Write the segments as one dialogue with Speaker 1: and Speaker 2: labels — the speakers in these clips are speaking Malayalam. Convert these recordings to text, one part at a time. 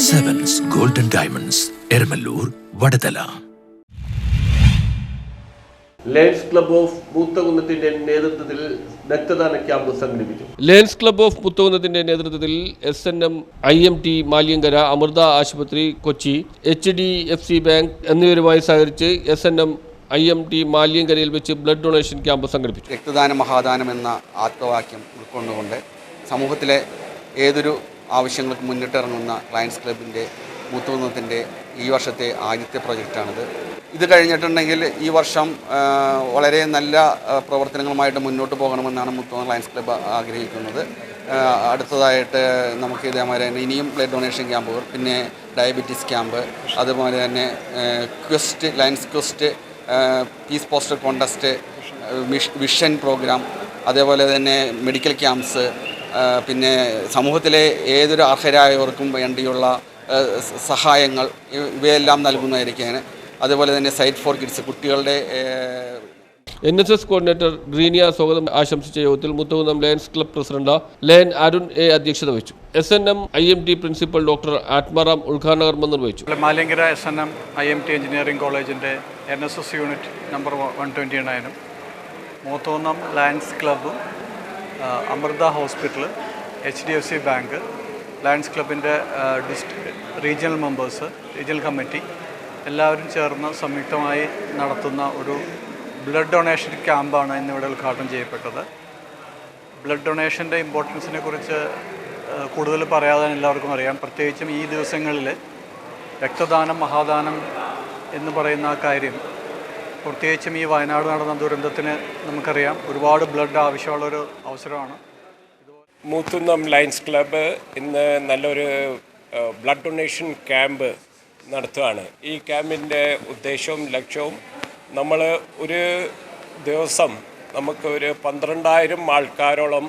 Speaker 1: Sevens Golden Diamonds, Ermalur, Vadadala.
Speaker 2: Lions club of മുത്തകുന്നത്തിന്റെ നേതൃത്വത്തിൽ രക്തദാന ക്യാമ്പ് സംഘടിപ്പിച്ചു.
Speaker 3: ലയൺസ് ക്ലബ് ഓഫ് മുത്തകുന്നത്തിന്റെ നേതൃത്വത്തിൽ SNM, IMT മാലിയങ്കര, അമൃത ആശുപത്രി കൊച്ചി, HDFC ബാങ്ക് എന്നിവരുമായി സഹകരിച്ച് SNM, IMT മാലിയങ്കരയിൽ വെച്ച് ബ്ലഡ് ഡൊണേഷൻ ക്യാമ്പ് സംഘടിപ്പിച്ചു.
Speaker 4: രക്തദാനം മഹാദാനം എന്ന ആപ്തവാക്യം ഉൾക്കൊണ്ടുകൊണ്ട് സമൂഹത്തിലെ ഏതൊരു ആവശ്യങ്ങൾക്ക് മുന്നിട്ടിറങ്ങുന്ന ലയൺസ് ക്ലബിൻ്റെ മുത്തകുന്നത്തിൻ്റെ ഈ വർഷത്തെ ആദ്യത്തെ പ്രൊജക്റ്റാണിത്. ഇത് കഴിഞ്ഞിട്ടുണ്ടെങ്കിൽ ഈ വർഷം വളരെ നല്ല പ്രവർത്തനങ്ങളുമായിട്ട് മുന്നോട്ട് പോകണമെന്നാണ് മുത്തകുന്നം ലയൺസ് ക്ലബ്ബ് ആഗ്രഹിക്കുന്നത്. അടുത്തതായിട്ട് നമുക്ക് ഇതേമാതിരി തന്നെ ഇനിയും ബ്ലഡ് ഡൊണേഷൻ ക്യാമ്പുകൾ, പിന്നെ ഡയബറ്റീസ് ക്യാമ്പ്, അതുപോലെ തന്നെ quest, Lions quest, peace poster contest, vision programme, അതേപോലെ തന്നെ മെഡിക്കൽ ക്യാമ്പ്സ്, പിന്നെ സമൂഹത്തിലെ ഏതൊരു അർഹരായവർക്കും വേണ്ടിയുള്ള സഹായങ്ങൾ ഇവയെല്ലാം നൽകുന്നതായിരിക്കുകയാണ്. അതുപോലെ തന്നെ സൈറ്റ് ഫോർ കിഡ്സ്, കുട്ടികളുടെ
Speaker 3: NSS കോർഡിനേറ്റർ ഗ്രീനിയ സ്വാഗതം ആശംസിച്ച യോഗത്തിൽ Muthakunnam lions club president lion Arun A അധ്യക്ഷത വഹിച്ചു. SNM, IMT principal doctor Atmaram ഉദ്ഘാടനം നിർവഹിച്ചു.
Speaker 5: മാലിയങ്കര SNM, IMT എഞ്ചിനീയറിംഗ് കോളേജിൻ്റെ NSS യൂണിറ്റ് നമ്പർ 129-ഉം മുത്തകുന്നം ലയൺസ് ക്ലബ്ബും Amrita hospital, HDFC bank, lions ക്ലബിൻ്റെ റീജിയണൽ മെമ്പേഴ്സ്, റീജിയണൽ കമ്മിറ്റി എല്ലാവരും ചേർന്ന് സംയുക്തമായി നടത്തുന്ന ഒരു ബ്ലഡ് ഡൊണേഷൻ ക്യാമ്പാണ് ഇന്നിവിടെ ഉദ്ഘാടനം ചെയ്യപ്പെട്ടത്. ബ്ലഡ് ഡൊണേഷൻ്റെ ഇമ്പോർട്ടൻസിനെ കുറിച്ച് കൂടുതൽ പറയാതെ എല്ലാവർക്കും അറിയാം. പ്രത്യേകിച്ചും ഈ ദിവസങ്ങളിൽ രക്തദാനം മഹാദാനം എന്ന് പറയുന്ന ആ കാര്യം, പ്രത്യേകിച്ചും ഈ വയനാട് നടന്ന ദുരന്തത്തിന് നമുക്കറിയാം ഒരുപാട് ബ്ലഡ് ആവശ്യമുള്ളൊരു അവസരമാണ്.
Speaker 6: മുത്തകുന്നം ലയൺസ് ക്ലബ്ബ് ഇന്ന് നല്ലൊരു ബ്ലഡ് ഡൊണേഷൻ ക്യാമ്പ് നടത്തുകയാണ്. ഈ ക്യാമ്പിൻ്റെ ഉദ്ദേശവും ലക്ഷ്യവും, നമ്മൾ ഒരു ദിവസം നമുക്ക് ഒരു 12,000 ആൾക്കാരോളം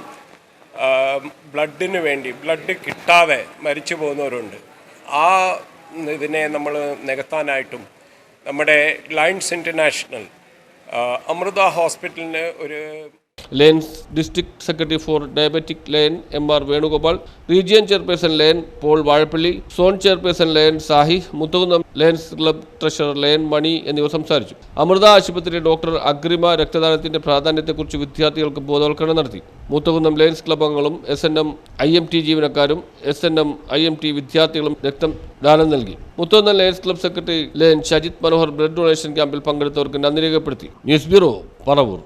Speaker 6: ബ്ലഡിന് വേണ്ടി, ബ്ലഡ് കിട്ടാതെ മരിച്ചു പോകുന്നവരുണ്ട്. ആ ഇതിനെ നമ്മൾ നികത്താനായിട്ടും നമ്മുടെ ലയൺസ് ഇൻ്റർനാഷണൽ അമൃത ഹോസ്പിറ്റലിന് ഒരു
Speaker 3: lions district secretary for diabetic lion MR Venugopal, region chairperson lion Paul Vazhappally, zone chairperson lion Sahi, Muthakunnam lions club treasurer lion Mani എന്നിവർ സംസാരിച്ചു. അമൃത ആശുപത്രി ഡോക്ടർ അഗ്രിമ രക്തദാനത്തിന്റെ പ്രാധാന്യത്തെക്കുറിച്ച് വിദ്യാർത്ഥികൾക്ക് ബോധവൽക്കരണം നടത്തി. മുത്തകുന്നം ലയൺസ് ക്ലബ് അംഗങ്ങളും SNM, IMT ജീവനക്കാരും SNM, IMT വിദ്യാർത്ഥികളും രക്തദാനം നൽകി. മുത്തകുന്നം ലയൺസ് ക്ലബ് സെക്രട്ടറി ലയൻ ഷജിത് മനോഹർ ബ്ലഡ് ഡൊണേഷൻ ക്യാമ്പിൽ പങ്കെടുത്തവർക്ക് നന്ദി രേഖപ്പെടുത്തി. News bureau, Paravur.